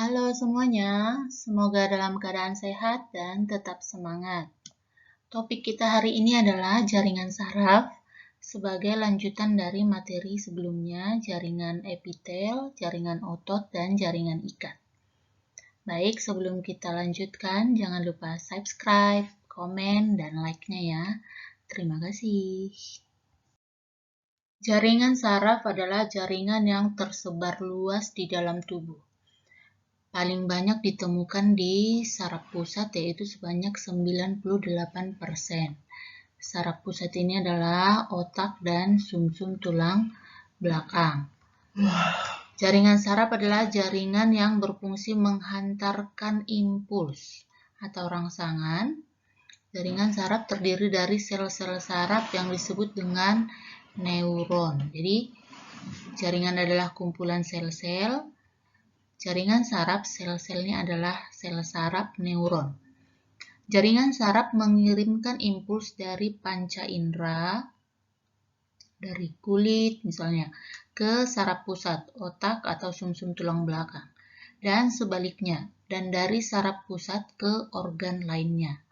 Halo semuanya, semoga dalam keadaan sehat dan tetap semangat. Topik kita hari ini adalah jaringan saraf sebagai lanjutan dari materi sebelumnya, jaringan epitel, jaringan otot, dan jaringan ikat. Baik, sebelum kita lanjutkan, jangan lupa subscribe, komen, dan like-nya ya. Terima kasih. Jaringan saraf adalah jaringan yang tersebar luas di dalam tubuh. Paling banyak ditemukan di saraf pusat, yaitu sebanyak 98%. Saraf pusat ini adalah otak dan sumsum tulang belakang. Jaringan saraf adalah jaringan yang berfungsi menghantarkan impuls atau rangsangan. Jaringan saraf terdiri dari sel-sel saraf yang disebut dengan neuron. Jadi, jaringan adalah kumpulan sel-sel. Jaringan saraf, sel-selnya adalah sel saraf neuron. Jaringan saraf mengirimkan impuls dari panca indera, dari kulit misalnya, ke saraf pusat, otak atau sumsum tulang belakang, dan sebaliknya, dan dari saraf pusat ke organ lainnya.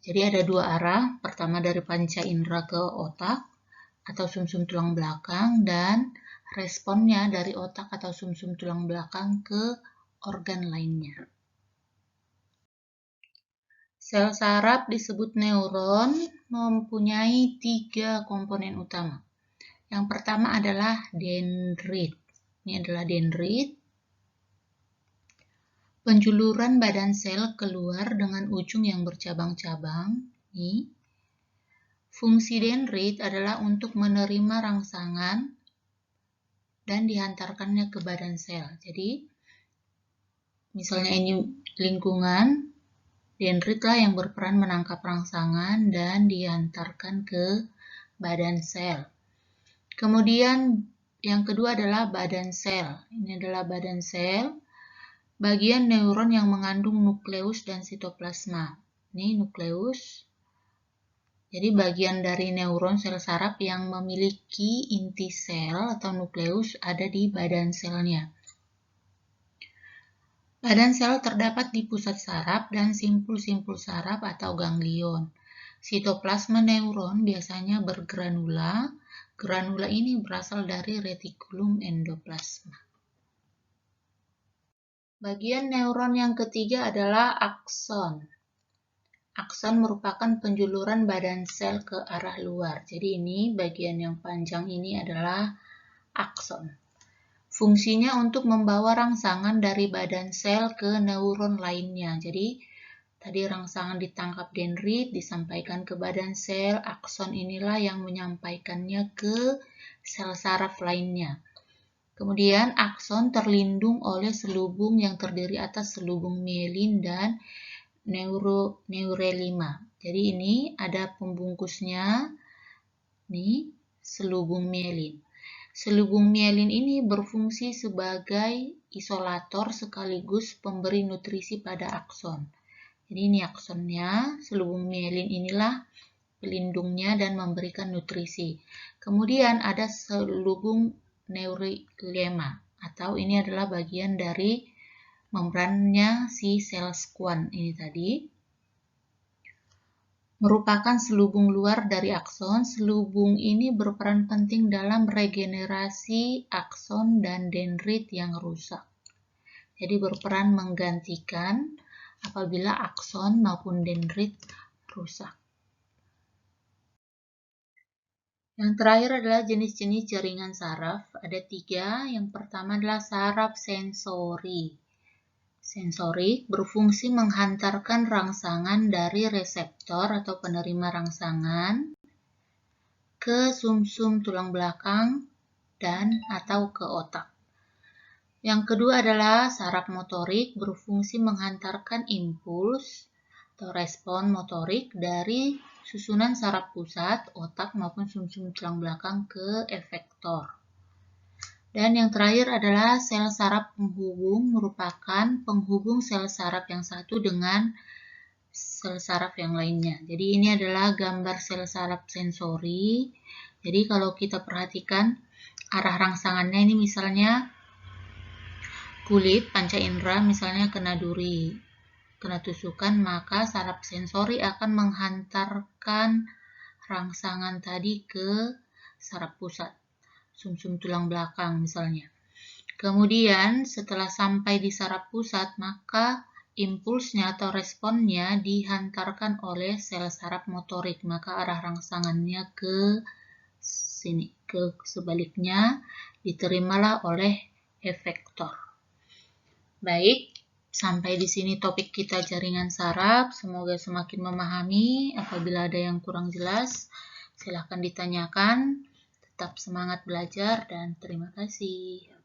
Jadi ada dua arah, pertama dari panca indera ke otak atau sumsum tulang belakang, dan responnya dari otak atau sumsum tulang belakang ke organ lainnya. Sel saraf disebut neuron mempunyai 3 komponen utama. Yang pertama adalah dendrit. Ini adalah dendrit. Penjuluran badan sel keluar dengan ujung yang bercabang-cabang. Fungsi dendrit adalah untuk menerima rangsangan dan dihantarkannya ke badan sel. Jadi, misalnya ini lingkungan, dendrit lah yang berperan menangkap rangsangan dan diantarkan ke badan sel. Kemudian yang kedua adalah badan sel. Ini adalah badan sel, bagian neuron yang mengandung nukleus dan sitoplasma. Ini nukleus. Jadi bagian dari neuron sel saraf yang memiliki inti sel atau nukleus ada di badan selnya. Badan sel terdapat di pusat saraf dan simpul-simpul saraf atau ganglion. Sitoplasma neuron biasanya bergranula. Granula ini berasal dari retikulum endoplasma. Bagian neuron yang ketiga adalah akson. Akson merupakan penjuluran badan sel ke arah luar. Jadi ini bagian yang panjang ini adalah akson. Fungsinya untuk membawa rangsangan dari badan sel ke neuron lainnya. Jadi, tadi rangsangan ditangkap dendrit, disampaikan ke badan sel, akson inilah yang menyampaikannya ke sel saraf lainnya. Kemudian, akson terlindung oleh selubung yang terdiri atas selubung mielin dan neurelima. Jadi ini ada pembungkusnya, nih, selubung mielin. Selubung mielin ini berfungsi sebagai isolator sekaligus pemberi nutrisi pada akson. Jadi ini aksonnya, selubung mielin inilah pelindungnya dan memberikan nutrisi. Kemudian ada selubung neurelema, atau ini adalah bagian dari membrannya si sel squamous ini tadi. Merupakan selubung luar dari akson. Selubung ini berperan penting dalam regenerasi akson dan dendrit yang rusak. Jadi berperan menggantikan apabila akson maupun dendrit rusak. Yang terakhir adalah jenis-jenis jaringan saraf. Ada 3. Yang pertama adalah saraf sensori. Sensorik berfungsi menghantarkan rangsangan dari reseptor atau penerima rangsangan ke sumsum tulang belakang dan atau ke otak. Yang kedua adalah saraf motorik berfungsi menghantarkan impuls atau respon motorik dari susunan saraf pusat, otak maupun sumsum tulang belakang ke efektor. Dan yang terakhir adalah sel saraf penghubung, merupakan penghubung sel saraf yang satu dengan sel saraf yang lainnya. Jadi ini adalah gambar sel saraf sensori. Jadi kalau kita perhatikan arah rangsangannya ini misalnya kulit, panca indera, misalnya kena duri, kena tusukan, maka saraf sensori akan menghantarkan rangsangan tadi ke saraf pusat, sumsum tulang belakang misalnya. Kemudian setelah sampai di saraf pusat, maka impulsnya atau responnya dihantarkan oleh sel saraf motorik, maka arah rangsangannya ke sini, ke sebaliknya diterimalah oleh efektor. Baik, sampai di sini topik kita jaringan saraf. Semoga semakin memahami. Apabila ada yang kurang jelas, silahkan ditanyakan. Tetap semangat belajar dan terima kasih.